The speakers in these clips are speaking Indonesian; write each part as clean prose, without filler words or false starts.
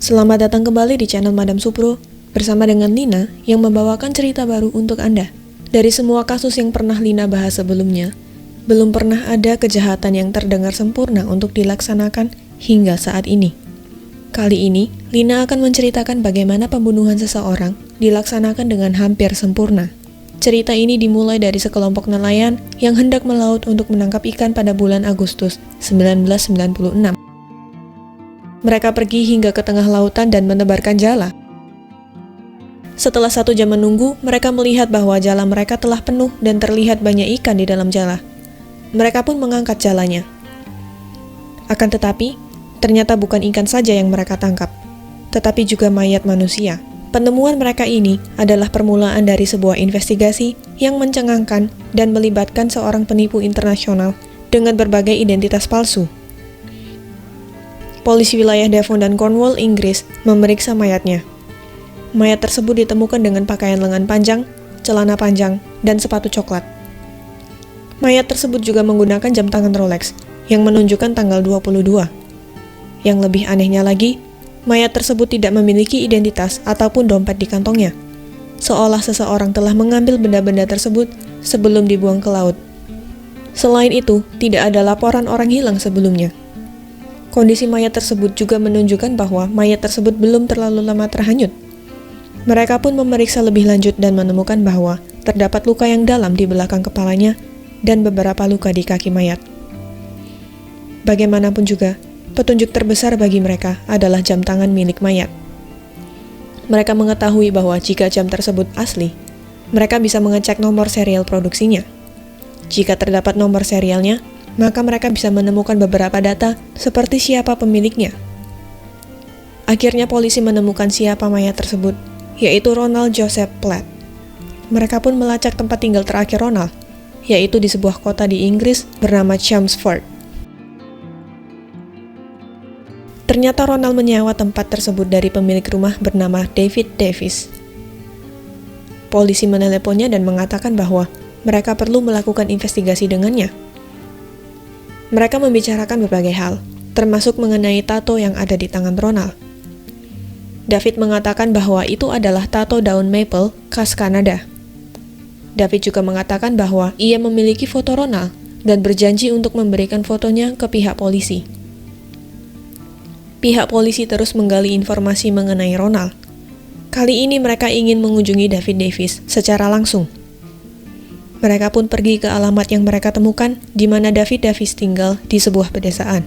Selamat datang kembali di channel Madam Supro, bersama dengan Lina yang membawakan cerita baru untuk Anda. Dari semua kasus yang pernah Lina bahas sebelumnya, belum pernah ada kejahatan yang terdengar sempurna untuk dilaksanakan hingga saat ini. Kali ini, Lina akan menceritakan bagaimana pembunuhan seseorang dilaksanakan dengan hampir sempurna. Cerita ini dimulai dari sekelompok nelayan yang hendak melaut untuk menangkap ikan pada bulan Agustus 1996. Mereka pergi hingga ke tengah lautan dan menebarkan jala. Setelah 1 jam menunggu, mereka melihat bahwa jala mereka telah penuh dan terlihat banyak ikan di dalam jala. Mereka pun mengangkat jalanya. Akan tetapi, ternyata bukan ikan saja yang mereka tangkap, tetapi juga mayat manusia. Penemuan mereka ini adalah permulaan dari sebuah investigasi yang mencengangkan dan melibatkan seorang penipu internasional dengan berbagai identitas palsu. Polisi wilayah Devon dan Cornwall, Inggris, memeriksa mayatnya. Mayat tersebut ditemukan dengan pakaian lengan panjang, celana panjang, dan sepatu coklat. Mayat tersebut juga menggunakan jam tangan Rolex yang menunjukkan tanggal 22. Yang lebih anehnya lagi, mayat tersebut tidak memiliki identitas ataupun dompet di kantongnya, seolah seseorang telah mengambil benda-benda tersebut sebelum dibuang ke laut. Selain itu, tidak ada laporan orang hilang sebelumnya. Kondisi mayat tersebut juga menunjukkan bahwa mayat tersebut belum terlalu lama terhanyut. Mereka pun memeriksa lebih lanjut dan menemukan bahwa terdapat luka yang dalam di belakang kepalanya dan beberapa luka di kaki mayat. Bagaimanapun juga, petunjuk terbesar bagi mereka adalah jam tangan milik mayat. Mereka mengetahui bahwa jika jam tersebut asli, mereka bisa mengecek nomor serial produksinya. Jika terdapat nomor serialnya, maka mereka bisa menemukan beberapa data seperti siapa pemiliknya. Akhirnya polisi menemukan siapa mayat tersebut, yaitu Ronald Joseph Platt. Mereka pun melacak tempat tinggal terakhir Ronald, yaitu di sebuah kota di Inggris bernama Chelmsford. Ternyata Ronald menyewa tempat tersebut dari pemilik rumah bernama David Davis. Polisi meneleponnya dan mengatakan bahwa mereka perlu melakukan investigasi dengannya. Mereka membicarakan berbagai hal, termasuk mengenai tato yang ada di tangan Ronald. David mengatakan bahwa itu adalah tato daun maple khas Kanada. David juga mengatakan bahwa ia memiliki foto Ronald dan berjanji untuk memberikan fotonya ke pihak polisi. Pihak polisi terus menggali informasi mengenai Ronald. Kali ini mereka ingin mengunjungi David Davis secara langsung. Mereka pun pergi ke alamat yang mereka temukan, di mana David Davis tinggal di sebuah pedesaan.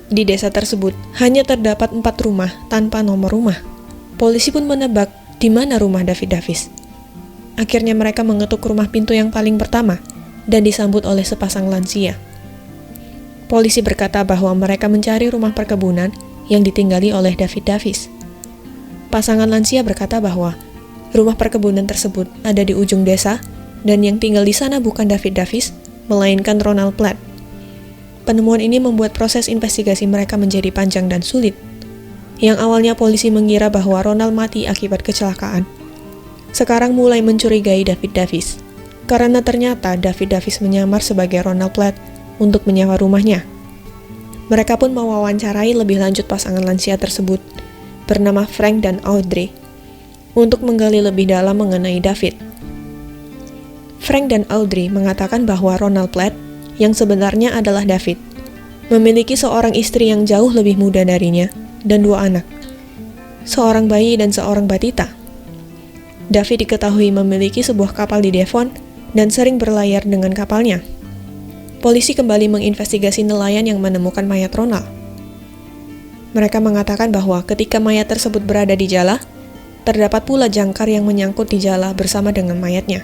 Di desa tersebut, hanya terdapat 4 rumah tanpa nomor rumah. Polisi pun menebak di mana rumah David Davis. Akhirnya mereka mengetuk rumah pintu yang paling pertama, dan disambut oleh sepasang lansia. Polisi berkata bahwa mereka mencari rumah perkebunan yang ditinggali oleh David Davis. Pasangan lansia berkata bahwa rumah perkebunan tersebut ada di ujung desa, dan yang tinggal di sana bukan David Davis, melainkan Ronald Platt. Penemuan ini membuat proses investigasi mereka menjadi panjang dan sulit. Yang awalnya polisi mengira bahwa Ronald mati akibat kecelakaan, sekarang mulai mencurigai David Davis, karena ternyata David Davis menyamar sebagai Ronald Platt untuk menyewa rumahnya. Mereka pun mewawancarai lebih lanjut pasangan lansia tersebut, bernama Frank dan Audrey, untuk menggali lebih dalam mengenai David. Frank dan Audrey mengatakan bahwa Ronald Platt, yang sebenarnya adalah David, memiliki seorang istri yang jauh lebih muda darinya dan 2 anak, seorang bayi dan seorang batita. David diketahui memiliki sebuah kapal di Devon dan sering berlayar dengan kapalnya. Polisi kembali menginvestigasi nelayan yang menemukan mayat Ronald. Mereka mengatakan bahwa ketika mayat tersebut berada di jala, terdapat pula jangkar yang menyangkut di jala bersama dengan mayatnya.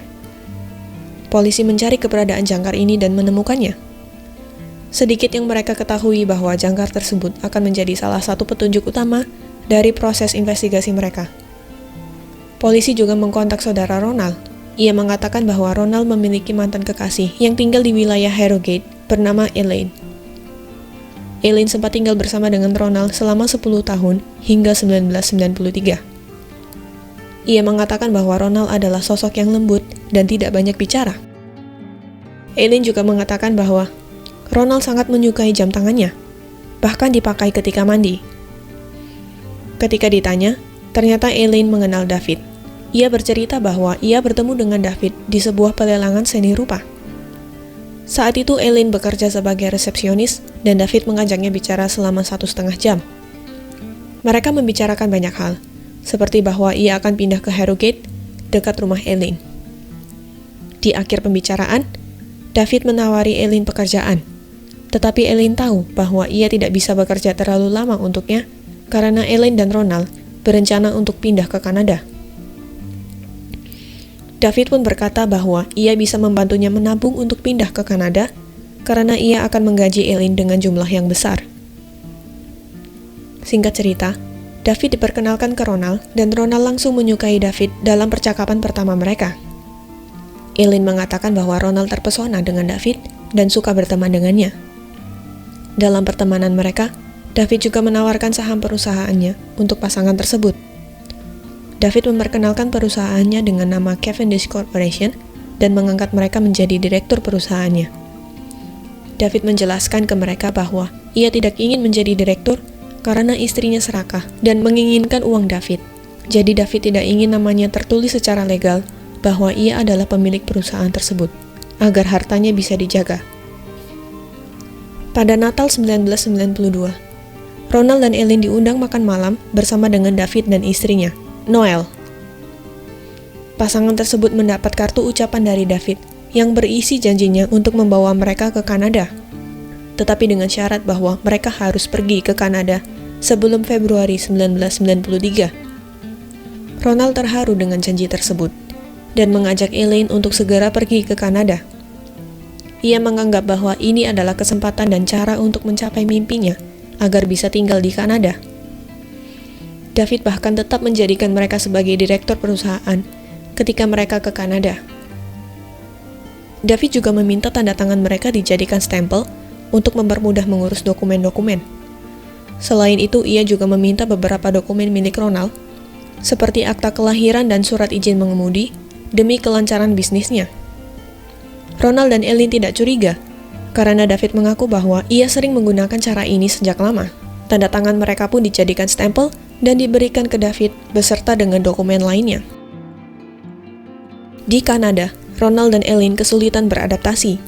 Polisi mencari keberadaan jangkar ini dan menemukannya. Sedikit yang mereka ketahui bahwa jangkar tersebut akan menjadi salah satu petunjuk utama dari proses investigasi mereka. Polisi juga mengkontak saudara Ronald. Ia mengatakan bahwa Ronald memiliki mantan kekasih yang tinggal di wilayah Harrogate bernama Elaine. Elaine sempat tinggal bersama dengan Ronald selama 10 tahun hingga 1993. Ia mengatakan bahwa Ronald adalah sosok yang lembut dan tidak banyak bicara. Eileen juga mengatakan bahwa Ronald sangat menyukai jam tangannya, bahkan dipakai ketika mandi. Ketika ditanya, ternyata Eileen mengenal David. Ia bercerita bahwa ia bertemu dengan David di sebuah pelelangan seni rupa. Saat itu Eileen bekerja sebagai resepsionis dan David mengajaknya bicara selama 1,5 jam. Mereka membicarakan banyak hal, seperti bahwa ia akan pindah ke Harrogate, dekat rumah Eileen. Di akhir pembicaraan, David menawari Eileen pekerjaan, tetapi Eileen tahu bahwa ia tidak bisa bekerja terlalu lama untuknya karena Eileen dan Ronald berencana untuk pindah ke Kanada. David pun berkata bahwa ia bisa membantunya menabung untuk pindah ke Kanada karena ia akan menggaji Eileen dengan jumlah yang besar. Singkat cerita, David diperkenalkan ke Ronald dan Ronald langsung menyukai David dalam percakapan pertama mereka. Eileen mengatakan bahwa Ronald terpesona dengan David dan suka berteman dengannya. Dalam pertemanan mereka, David juga menawarkan saham perusahaannya untuk pasangan tersebut. David memperkenalkan perusahaannya dengan nama Cavendish Corporation dan mengangkat mereka menjadi direktur perusahaannya. David menjelaskan ke mereka bahwa ia tidak ingin menjadi direktur karena istrinya serakah dan menginginkan uang David. Jadi David tidak ingin namanya tertulis secara legal bahwa ia adalah pemilik perusahaan tersebut, agar hartanya bisa dijaga. Pada Natal 1992, Ronald dan Eileen diundang makan malam bersama dengan David dan istrinya, Noel. Pasangan tersebut mendapat kartu ucapan dari David yang berisi janjinya untuk membawa mereka ke Kanada, tetapi dengan syarat bahwa mereka harus pergi ke Kanada sebelum Februari 1993. Ronald terharu dengan janji tersebut dan mengajak Eileen untuk segera pergi ke Kanada. Ia menganggap bahwa ini adalah kesempatan dan cara untuk mencapai mimpinya agar bisa tinggal di Kanada. David bahkan tetap menjadikan mereka sebagai direktur perusahaan ketika mereka ke Kanada. David juga meminta tanda tangan mereka dijadikan stempel untuk mempermudah mengurus dokumen-dokumen. Selain itu, ia juga meminta beberapa dokumen milik Ronald, seperti akta kelahiran dan surat izin mengemudi, demi kelancaran bisnisnya. Ronald dan Eileen tidak curiga, karena David mengaku bahwa ia sering menggunakan cara ini sejak lama. Tanda tangan mereka pun dijadikan stempel dan diberikan ke David beserta dengan dokumen lainnya. Di Kanada, Ronald dan Eileen kesulitan beradaptasi.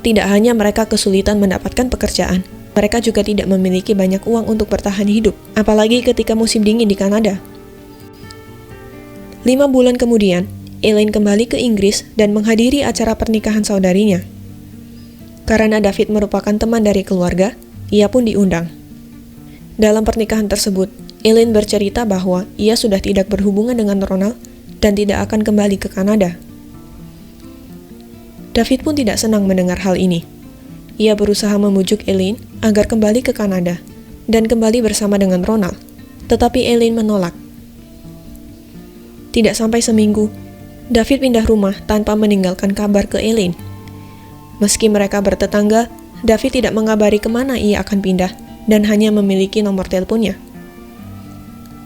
Tidak hanya mereka kesulitan mendapatkan pekerjaan, mereka juga tidak memiliki banyak uang untuk bertahan hidup, apalagi ketika musim dingin di Kanada. 5 bulan kemudian, Eileen kembali ke Inggris dan menghadiri acara pernikahan saudarinya. Karena David merupakan teman dari keluarga, ia pun diundang. Dalam pernikahan tersebut, Eileen bercerita bahwa ia sudah tidak berhubungan dengan Ronald dan tidak akan kembali ke Kanada. David pun tidak senang mendengar hal ini. Ia berusaha memujuk Eileen agar kembali ke Kanada dan kembali bersama dengan Ronald, tetapi Eileen menolak. Tidak sampai seminggu, David pindah rumah tanpa meninggalkan kabar ke Eileen. Meski mereka bertetangga, David tidak mengabari kemana ia akan pindah dan hanya memiliki nomor teleponnya.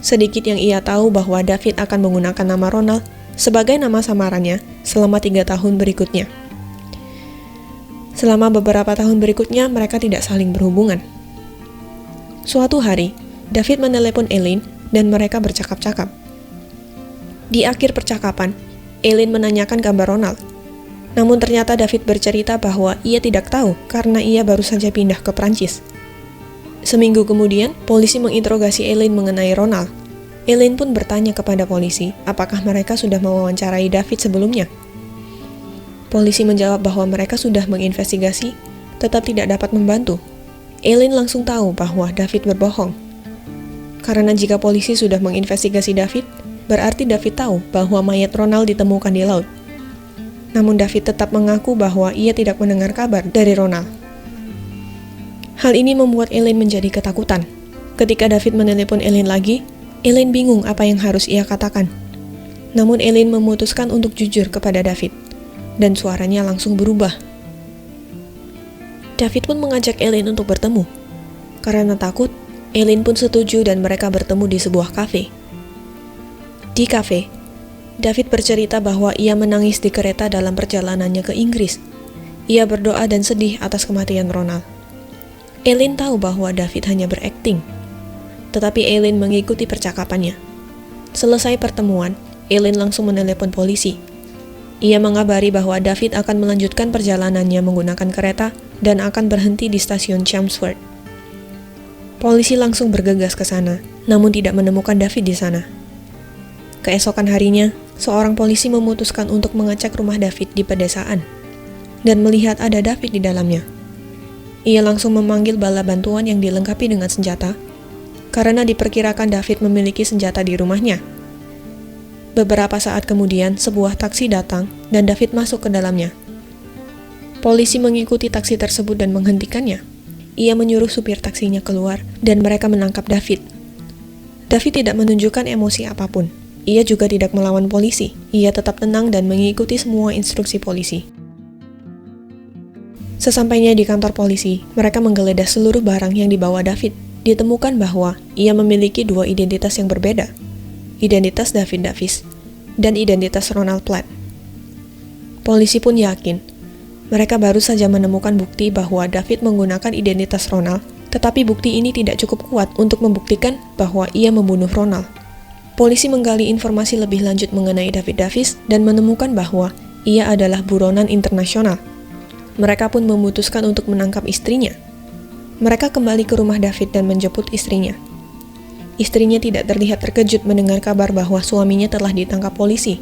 Sedikit yang ia tahu bahwa David akan menggunakan nama Ronald sebagai nama samarannya selama 3 tahun berikutnya. Selama beberapa tahun berikutnya, mereka tidak saling berhubungan. Suatu hari, David menelepon Eileen dan mereka bercakap-cakap. Di akhir percakapan, Eileen menanyakan kabar Ronald. Namun ternyata David bercerita bahwa ia tidak tahu karena ia baru saja pindah ke Prancis. Seminggu kemudian, polisi menginterogasi Eileen mengenai Ronald. Eileen pun bertanya kepada polisi apakah mereka sudah mewawancarai David sebelumnya. Polisi menjawab bahwa mereka sudah menginvestigasi, tetap tidak dapat membantu. Eileen langsung tahu bahwa David berbohong. Karena jika polisi sudah menginvestigasi David, berarti David tahu bahwa mayat Ronald ditemukan di laut. Namun David tetap mengaku bahwa ia tidak mendengar kabar dari Ronald. Hal ini membuat Eileen menjadi ketakutan. Ketika David menelepon Eileen lagi, Eileen bingung apa yang harus ia katakan. Namun Eileen memutuskan untuk jujur kepada David, dan suaranya langsung berubah. David pun mengajak Eileen untuk bertemu. Karena takut, Eileen pun setuju dan mereka bertemu di sebuah kafe. Di kafe, David bercerita bahwa ia menangis di kereta dalam perjalanannya ke Inggris. Ia berdoa dan sedih atas kematian Ronald. Eileen tahu bahwa David hanya berakting, tetapi Eileen mengikuti percakapannya. Selesai pertemuan, Eileen langsung menelepon polisi. Ia mengabari bahwa David akan melanjutkan perjalanannya menggunakan kereta dan akan berhenti di stasiun Chelmsford. Polisi langsung bergegas ke sana, namun tidak menemukan David di sana. Keesokan harinya, seorang polisi memutuskan untuk mengecek rumah David di pedesaan dan melihat ada David di dalamnya. Ia langsung memanggil bala bantuan yang dilengkapi dengan senjata karena diperkirakan David memiliki senjata di rumahnya. Beberapa saat kemudian, sebuah taksi datang dan David masuk ke dalamnya. Polisi mengikuti taksi tersebut dan menghentikannya. Ia menyuruh supir taksinya keluar dan mereka menangkap David. David tidak menunjukkan emosi apapun. Ia juga tidak melawan polisi. Ia tetap tenang dan mengikuti semua instruksi polisi. Sesampainya di kantor polisi, mereka menggeledah seluruh barang yang dibawa David. Ditemukan bahwa ia memiliki dua identitas yang berbeda. Identitas David Davis dan identitas Ronald Platt. Polisi pun yakin, mereka baru saja menemukan bukti bahwa David menggunakan identitas Ronald, tetapi bukti ini tidak cukup kuat untuk membuktikan bahwa ia membunuh Ronald. Polisi menggali informasi lebih lanjut mengenai David Davis dan menemukan bahwa ia adalah buronan internasional. Mereka pun memutuskan untuk menangkap istrinya. Mereka kembali ke rumah David dan menjemput istrinya. Istrinya tidak terlihat terkejut mendengar kabar bahwa suaminya telah ditangkap polisi.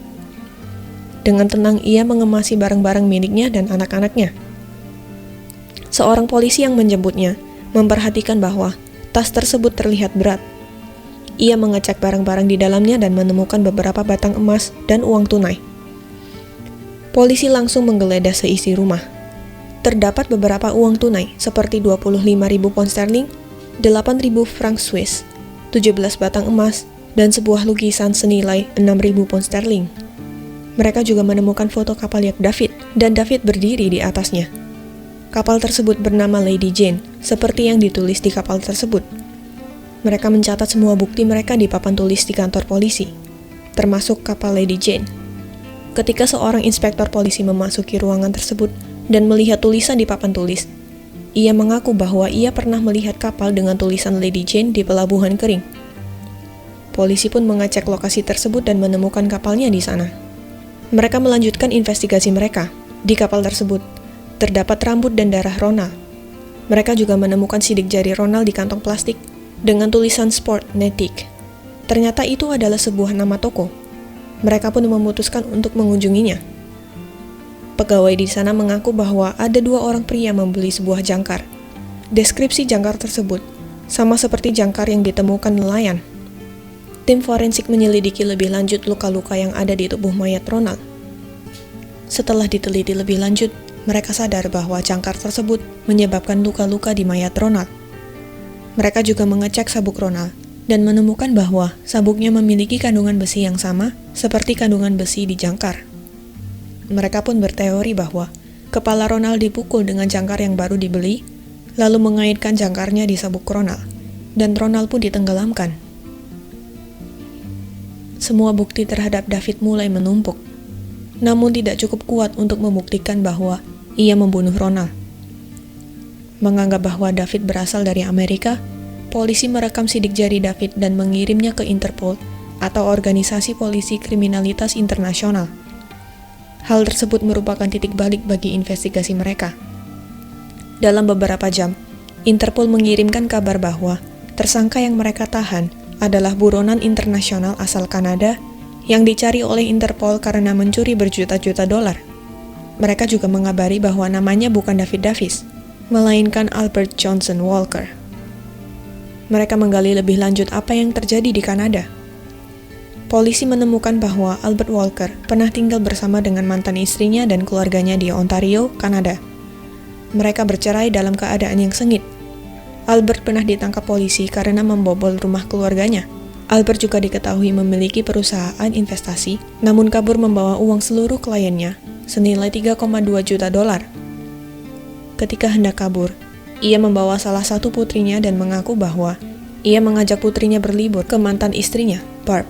Dengan tenang ia mengemasi barang-barang miliknya dan anak-anaknya. Seorang polisi yang menjemputnya memperhatikan bahwa tas tersebut terlihat berat. Ia mengecek barang-barang di dalamnya dan menemukan beberapa batang emas dan uang tunai. Polisi langsung menggeledah seisi rumah. Terdapat beberapa uang tunai seperti 25.000 pound sterling, 8.000 franc Swiss, 17 batang emas, dan sebuah lukisan senilai 6.000 pound sterling. Mereka juga menemukan foto kapal yak David, dan David berdiri di atasnya. Kapal tersebut bernama Lady Jane, seperti yang ditulis di kapal tersebut. Mereka mencatat semua bukti mereka di papan tulis di kantor polisi, termasuk kapal Lady Jane. Ketika seorang inspektor polisi memasuki ruangan tersebut dan melihat tulisan di papan tulis, ia mengaku bahwa ia pernah melihat kapal dengan tulisan Lady Jane di pelabuhan kering. Polisi pun mengecek lokasi tersebut dan menemukan kapalnya di sana. Mereka melanjutkan investigasi mereka. Di kapal tersebut, terdapat rambut dan darah Ronald. Mereka juga menemukan sidik jari Ronald di kantong plastik dengan tulisan Sportnetic. Ternyata itu adalah sebuah nama toko. Mereka pun memutuskan untuk mengunjunginya. Pegawai di sana mengaku bahwa ada dua orang pria membeli sebuah jangkar. Deskripsi jangkar tersebut sama seperti jangkar yang ditemukan nelayan. Tim forensik menyelidiki lebih lanjut luka-luka yang ada di tubuh mayat Ronald. Setelah diteliti lebih lanjut, mereka sadar bahwa jangkar tersebut menyebabkan luka-luka di mayat Ronald. Mereka juga mengecek sabuk Ronald dan menemukan bahwa sabuknya memiliki kandungan besi yang sama seperti kandungan besi di jangkar. Mereka pun berteori bahwa kepala Ronald dipukul dengan jangkar yang baru dibeli, lalu mengaitkan jangkarnya di sabuk Ronald, dan Ronald pun ditenggelamkan. Semua bukti terhadap David mulai menumpuk, namun tidak cukup kuat untuk membuktikan bahwa ia membunuh Ronald. Menganggap bahwa David berasal dari Amerika, polisi merekam sidik jari David dan mengirimnya ke Interpol atau Organisasi Polisi Kriminalitas Internasional. Hal tersebut merupakan titik balik bagi investigasi mereka. Dalam beberapa jam, Interpol mengirimkan kabar bahwa tersangka yang mereka tahan adalah buronan internasional asal Kanada yang dicari oleh Interpol karena mencuri berjuta-juta dolar. Mereka juga mengabari bahwa namanya bukan David Davis, melainkan Albert Johnson Walker. Mereka menggali lebih lanjut apa yang terjadi di Kanada. Polisi menemukan bahwa Albert Walker pernah tinggal bersama dengan mantan istrinya dan keluarganya di Ontario, Kanada. Mereka bercerai dalam keadaan yang sengit. Albert pernah ditangkap polisi karena membobol rumah keluarganya. Albert juga diketahui memiliki perusahaan investasi, namun kabur membawa uang seluruh kliennya, senilai 3,2 juta dolar. Ketika hendak kabur, ia membawa salah satu putrinya dan mengaku bahwa ia mengajak putrinya berlibur ke mantan istrinya, Barb.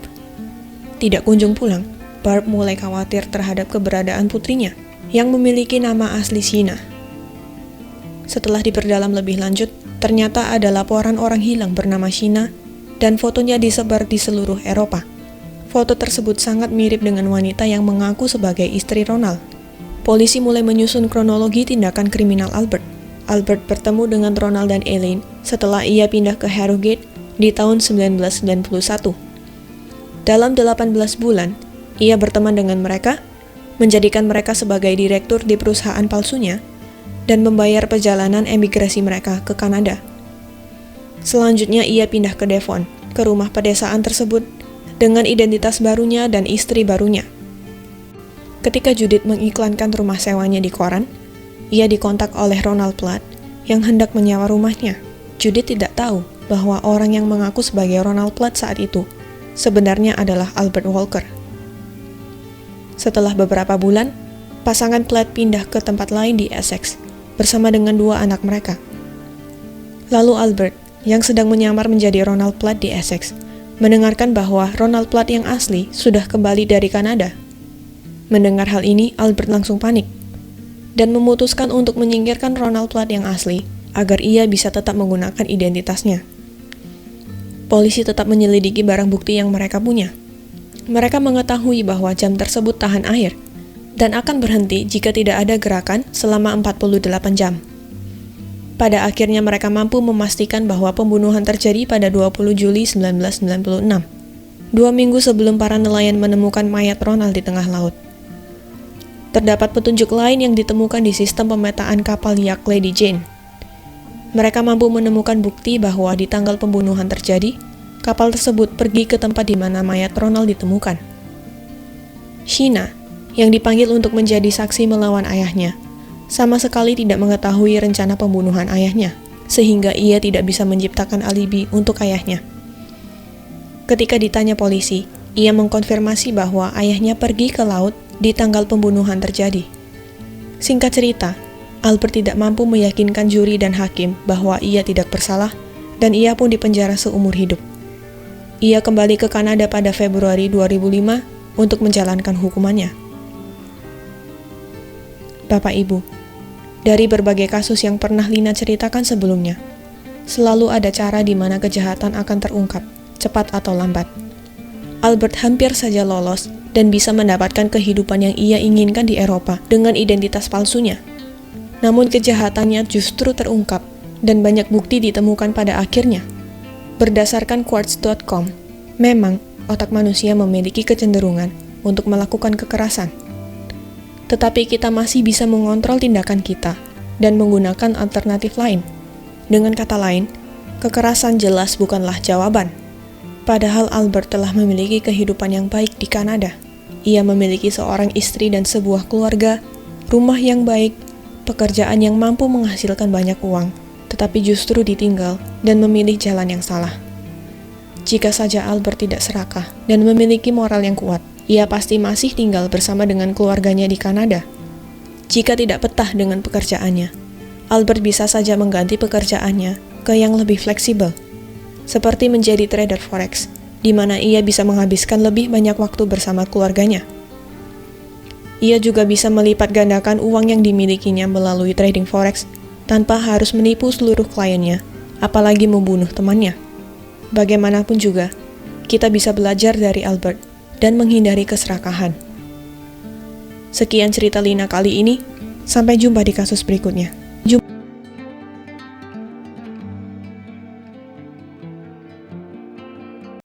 tidak kunjung pulang, Barb mulai khawatir terhadap keberadaan putrinya yang memiliki nama asli Sheena. Setelah diperdalam lebih lanjut, ternyata ada laporan orang hilang bernama Sheena dan fotonya disebar di seluruh Eropa. Foto tersebut sangat mirip dengan wanita yang mengaku sebagai istri Ronald. Polisi mulai menyusun kronologi tindakan kriminal Albert. Albert bertemu dengan Ronald dan Elaine setelah ia pindah ke Harrogate di tahun 1991. Dalam 18 bulan, ia berteman dengan mereka, menjadikan mereka sebagai direktur di perusahaan palsunya, dan membayar perjalanan emigrasi mereka ke Kanada. Selanjutnya ia pindah ke Devon, ke rumah pedesaan tersebut, dengan identitas barunya dan istri barunya. Ketika Judith mengiklankan rumah sewanya di koran, ia dikontak oleh Ronald Platt yang hendak menyewa rumahnya. Judith tidak tahu bahwa orang yang mengaku sebagai Ronald Platt saat itu sebenarnya adalah Albert Walker. Setelah beberapa bulan, pasangan Platt pindah ke tempat lain di Essex bersama dengan 2 anak mereka. Lalu Albert, yang sedang menyamar menjadi Ronald Platt di Essex, mendengarkan bahwa Ronald Platt yang asli sudah kembali dari Kanada. Mendengar hal ini, Albert langsung panik dan memutuskan untuk menyingkirkan Ronald Platt yang asli agar ia bisa tetap menggunakan identitasnya. Polisi tetap menyelidiki barang bukti yang mereka punya. Mereka mengetahui bahwa jam tersebut tahan air dan akan berhenti jika tidak ada gerakan selama 48 jam. Pada akhirnya mereka mampu memastikan bahwa pembunuhan terjadi pada 20 Juli 1996, 2 minggu sebelum para nelayan menemukan mayat Ronald di tengah laut. Terdapat petunjuk lain yang ditemukan di sistem pemetaan kapal yak Lady Jane. Mereka mampu menemukan bukti bahwa di tanggal pembunuhan terjadi, kapal tersebut pergi ke tempat di mana mayat Ronald ditemukan. Sheena, yang dipanggil untuk menjadi saksi melawan ayahnya, sama sekali tidak mengetahui rencana pembunuhan ayahnya, sehingga ia tidak bisa menciptakan alibi untuk ayahnya. Ketika ditanya polisi, ia mengkonfirmasi bahwa ayahnya pergi ke laut di tanggal pembunuhan terjadi. Singkat cerita, Albert tidak mampu meyakinkan juri dan hakim bahwa ia tidak bersalah, dan ia pun dipenjara seumur hidup. Ia kembali ke Kanada pada Februari 2005 untuk menjalankan hukumannya. Bapak Ibu, dari berbagai kasus yang pernah Lina ceritakan sebelumnya, selalu ada cara di mana kejahatan akan terungkap, cepat atau lambat. Albert hampir saja lolos dan bisa mendapatkan kehidupan yang ia inginkan di Eropa dengan identitas palsunya. Namun kejahatannya justru terungkap dan banyak bukti ditemukan pada akhirnya. Berdasarkan Quartz.com, memang otak manusia memiliki kecenderungan untuk melakukan kekerasan. Tetapi kita masih bisa mengontrol tindakan kita dan menggunakan alternatif lain. Dengan kata lain, kekerasan jelas bukanlah jawaban. Padahal Albert telah memiliki kehidupan yang baik di Kanada. Ia memiliki seorang istri dan sebuah keluarga, rumah yang baik, pekerjaan yang mampu menghasilkan banyak uang, tetapi justru ditinggal dan memilih jalan yang salah. Jika saja Albert tidak serakah dan memiliki moral yang kuat, ia pasti masih tinggal bersama dengan keluarganya di Kanada. Jika tidak betah dengan pekerjaannya, Albert bisa saja mengganti pekerjaannya ke yang lebih fleksibel, seperti menjadi trader forex, di mana ia bisa menghabiskan lebih banyak waktu bersama keluarganya. Ia juga bisa melipat gandakan uang yang dimilikinya melalui trading forex tanpa harus menipu seluruh kliennya, apalagi membunuh temannya. Bagaimanapun juga, kita bisa belajar dari Albert dan menghindari keserakahan. Sekian cerita Lina kali ini, sampai jumpa di kasus berikutnya.